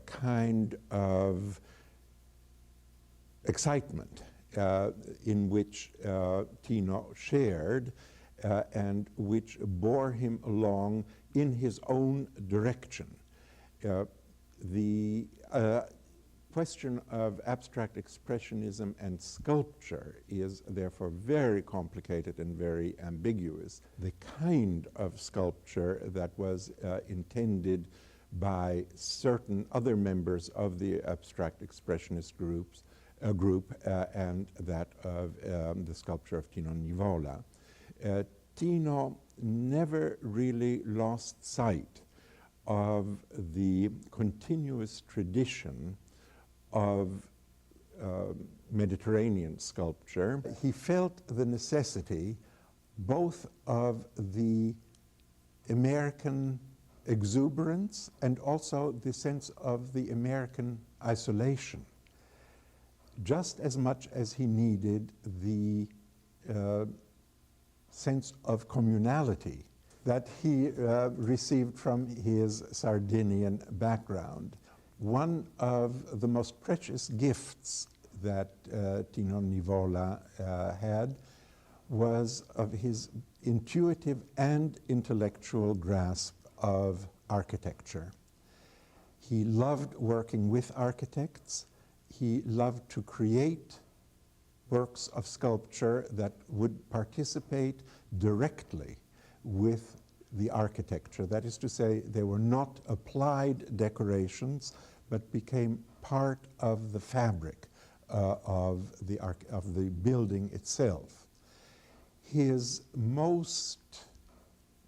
kind of excitement in which Tino shared and which bore him along in his own direction. The question of abstract expressionism and sculpture is therefore very complicated and very ambiguous. The kind of sculpture that was intended by certain other members of the abstract expressionist group and that of the sculpture of Tino Nivola. Tino never really lost sight of the continuous tradition of Mediterranean sculpture. He felt the necessity both of the American exuberance and also the sense of the American isolation, just as much as he needed the sense of communality that he received from his Sardinian background. One of the most precious gifts that Tino Nivola had was of his intuitive and intellectual grasp of architecture. He loved working with architects. He loved to create works of sculpture that would participate directly with the architecture. That is to say, they were not applied decorations, but became part of the fabric of the building itself. His most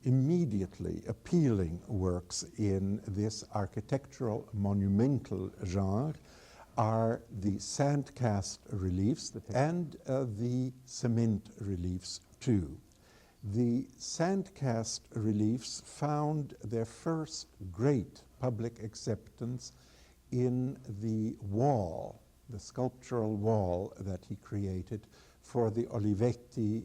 immediately appealing works in this architectural monumental genre are the sand cast reliefs and the cement reliefs too. The sand cast reliefs found their first great public acceptance in the wall, the sculptural wall that he created for the Olivetti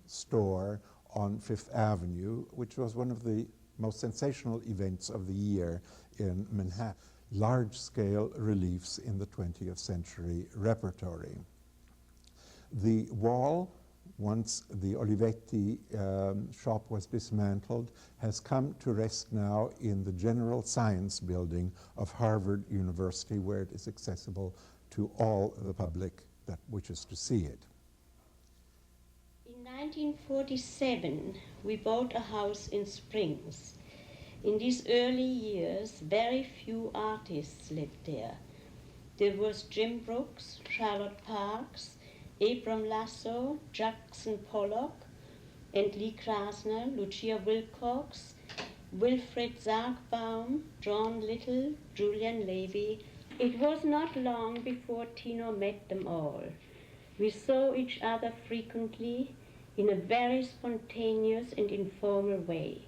store on Fifth Avenue, which was one of the most sensational events of the year in Manhattan. Large-scale reliefs in the 20th century repertory. The wall, once the Olivetti shop was dismantled, has come to rest now in the General Science Building of Harvard University, where it is accessible to all the public that wishes to see it. In 1947, we bought a house in Springs. In these early years, very few artists lived there. There was Jim Brooks, Charlotte Parks, Abram Lasso, Jackson Pollock, and Lee Krasner, Lucia Wilcox, Wilfred Sargbaum, John Little, Julian Levy. It was not long before Tino met them all. We saw each other frequently in a very spontaneous and informal way,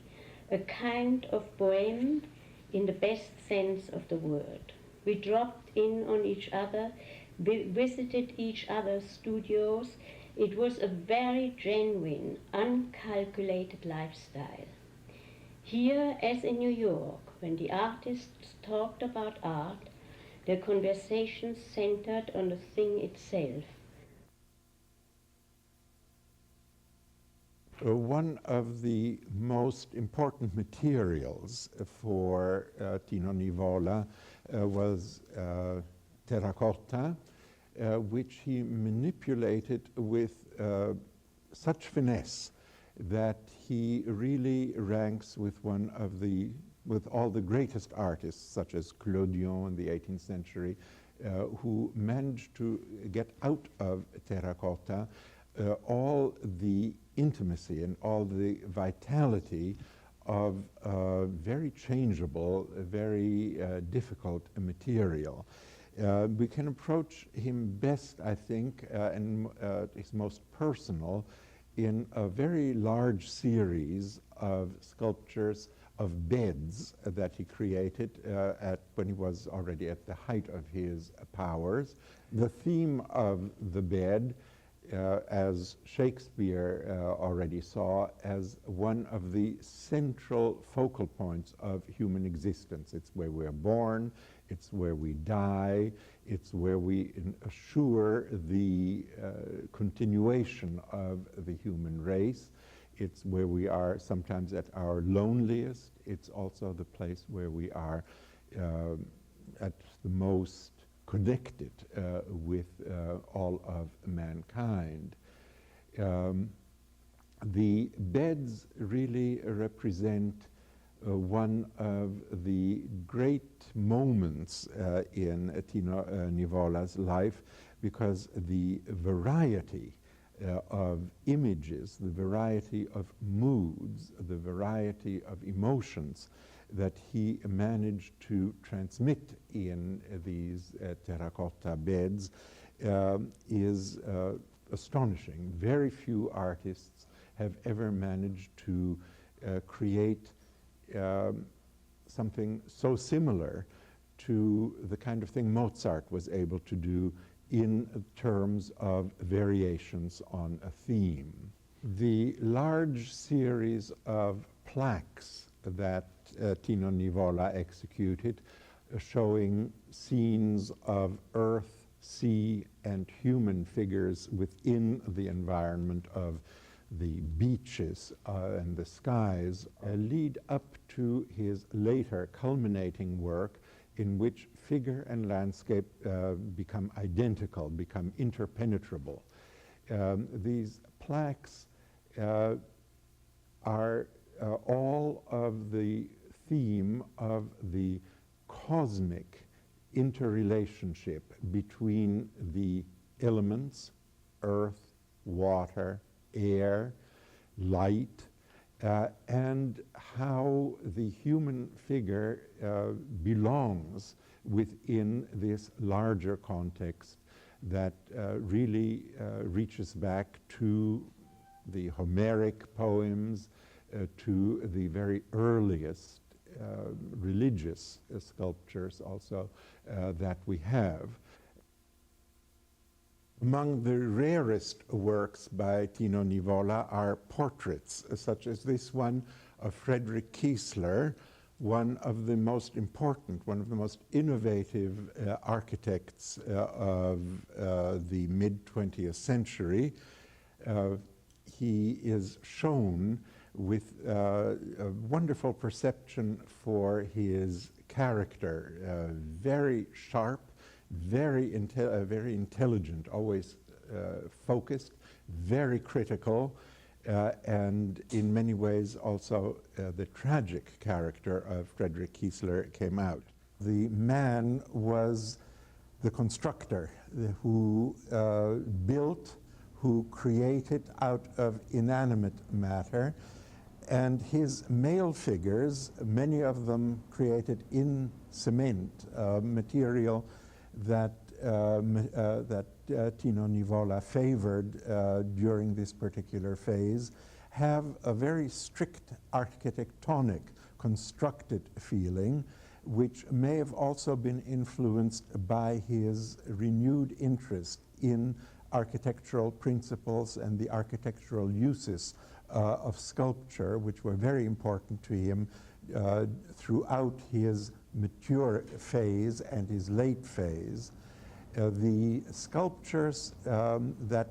a kind of bohème in the best sense of the word. We dropped in on each other, visited each other's studios. It was a very genuine, uncalculated lifestyle. Here, as in New York, when the artists talked about art, their conversations centered on the thing itself. One of the most important materials for Tino Nivola was terracotta, which he manipulated with such finesse that he really ranks with with all the greatest artists, such as Clodion in the 18th century, who managed to get out of terracotta all the intimacy and all the vitality of very changeable, very difficult material. We can approach him best, I think, and his most personal, in a very large series of sculptures of beds that he created when he was already at the height of his powers. The theme of the bed as Shakespeare already saw, as one of the central focal points of human existence. It's where we're born, it's where we die, it's where we assure the continuation of the human race. It's where we are sometimes at our loneliest. It's also the place where we are at the most connected with all of mankind. The beds really represent one of the great moments in Tino Nivola's life, because the variety of images, the variety of moods, the variety of emotions that he managed to transmit in these terracotta beds is astonishing. Very few artists have ever managed to create something so similar to the kind of thing Mozart was able to do in terms of variations on a theme. The large series of plaques that Tino Nivola executed, showing scenes of earth, sea, and human figures within the environment of the beaches and the skies, lead up to his later culminating work, in which figure and landscape become identical, become interpenetrable. These plaques are all of the theme of the cosmic interrelationship between the elements, earth, water, air, light, and how the human figure belongs within this larger context that really reaches back to the Homeric poems, to the very earliest religious sculptures also that we have. Among the rarest works by Tino Nivola are portraits, such as this one of Friedrich Kiesler, one of the most important, one of the most innovative architects of the mid-20th century. He is shown with a wonderful perception for his character, very sharp, very intelligent, always focused, very critical, and in many ways also the tragic character of Friedrich Kiesler came out. The man was the constructor who built, who created out of inanimate matter, and his male figures, many of them created in cement, material that Tino Nivola favored during this particular phase, have a very strict architectonic, constructed feeling, which may have also been influenced by his renewed interest in architectural principles and the architectural uses of sculpture, which were very important to him throughout his mature phase and his late phase. The sculptures that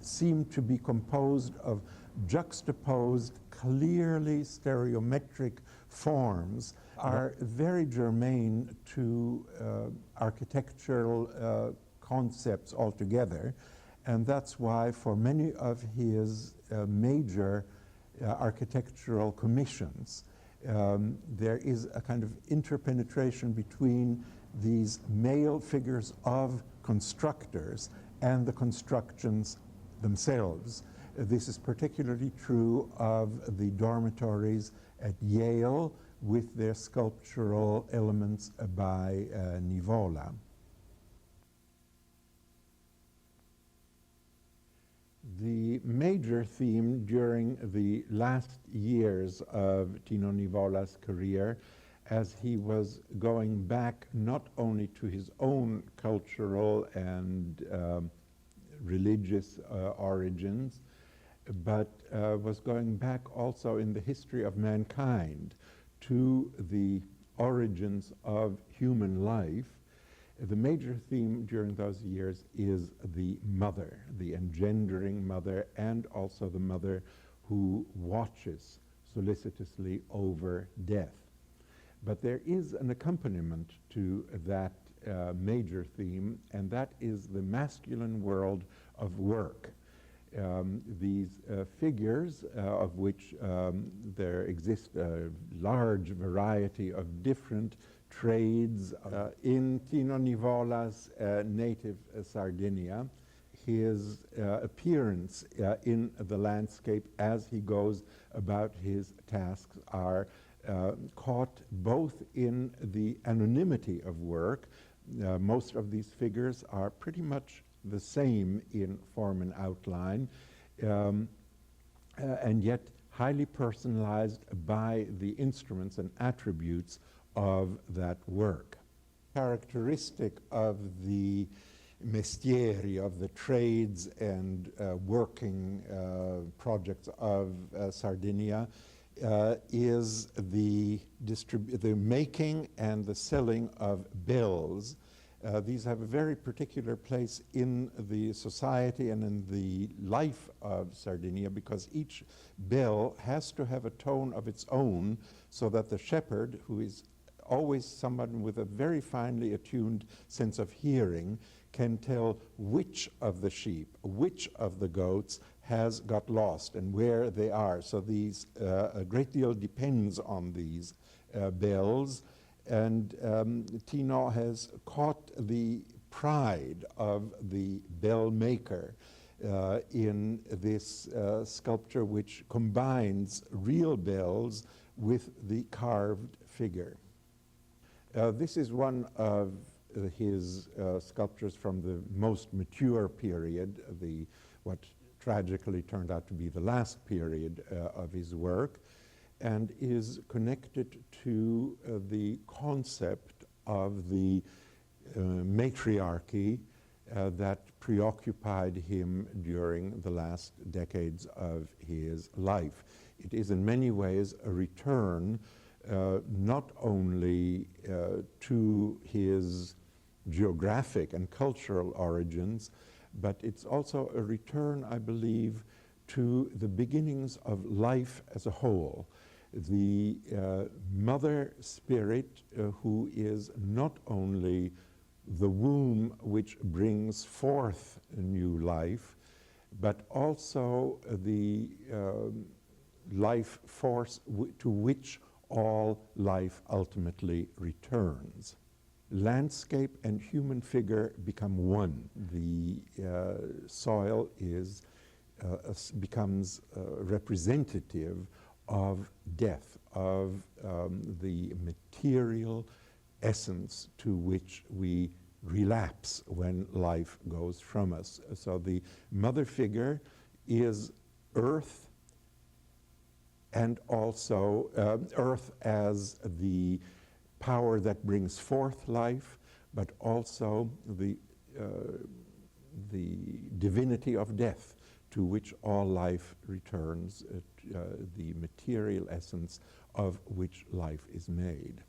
seem to be composed of juxtaposed, clearly stereometric forms are very germane to architectural concepts altogether, and that's why for many of his major architectural commissions there is a kind of interpenetration between these male figures of constructors and the constructions themselves. This is particularly true of the dormitories at Yale with their sculptural elements by Nivola. The major theme during the last years of Tino Nivola's career, as he was going back not only to his own cultural and religious origins, but was going back also in the history of mankind to the origins of human life. The major theme during those years is the mother, the engendering mother, and also the mother who watches solicitously over death. But there is an accompaniment to that major theme, and that is the masculine world of work. These figures, of which there exist a large variety of different trades. In Tino Nivola's native Sardinia, his appearance in the landscape as he goes about his tasks are caught both in the anonymity of work. Most of these figures are pretty much the same in form and outline, and yet highly personalized by the instruments and attributes of that work. Characteristic of the mestieri, of the trades and working projects of Sardinia is the making and the selling of bells. These have a very particular place in the society and in the life of Sardinia, because each bell has to have a tone of its own, so that the shepherd, who is always someone with a very finely attuned sense of hearing, can tell which of the sheep, which of the goats has got lost and where they are. So these, a great deal depends on these bells. And Tino has caught the pride of the bell maker in this sculpture, which combines real bells with the carved figure. This is one of his sculptures from the most mature period, what tragically turned out to be the last period of his work, and is connected to the concept of the matriarchy that preoccupied him during the last decades of his life. It is in many ways a return not only to his geographic and cultural origins, but it's also a return, I believe, to the beginnings of life as a whole. The mother spirit who is not only the womb which brings forth a new life, but also the life force to which all life ultimately returns. Landscape and human figure become one. The soil is becomes representative of death, of the material essence to which we relapse when life goes from us. So the mother figure is earth, and also earth as the power that brings forth life, but also the divinity of death, to which all life returns, the material essence of which life is made.